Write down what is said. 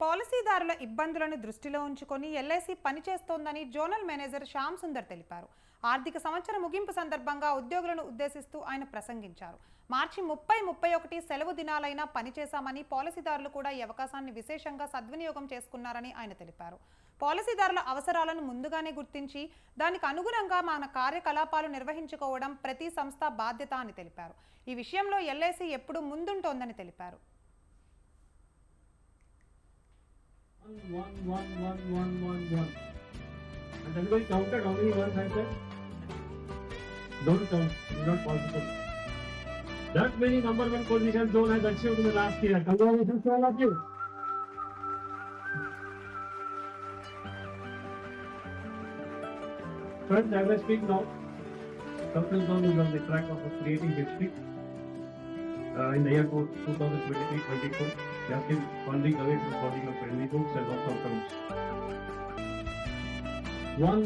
పాలసీదారుల ఇబ్బందులను దృష్టిలో ఉంచుకొని ఎల్ఐసి పనిచేస్తోందని జోనల్ మేనేజర్ శ్యామ్ సుందర్ తెలిపారు. ఆర్థిక సంవత్సరం ముగింపు సందర్భంగా ఉద్యోగులను ఉద్దేశిస్తూ ఆయన ప్రసంగించారు. మార్చి 30-31 సెలవు దినాలైనా పనిచేశామని, పాలసీదారులు కూడా ఈ అవకాశాన్ని విశేషంగా సద్వినియోగం చేసుకున్నారని ఆయన తెలిపారు. పాలసీదారుల అవసరాలను ముందుగానే గుర్తించి దానికి అనుగుణంగా మన కార్యకలాపాలు నిర్వహించుకోవడం ప్రతి సంస్థ బాధ్యత అని తెలిపారు. ఈ విషయంలో ఎల్ఐసి ఎప్పుడూ ముందుంటోందని తెలిపారు. One. And everybody counted how many ones I said? Don't count, it's not possible. That many number one positions zone has achieved in the last year. Congratulations to all of you. Friends, as I speak now, Central Zone is on the track of creating history. In the year 2023-24, they are still funding away from funding of friendly books and lots of terms. One.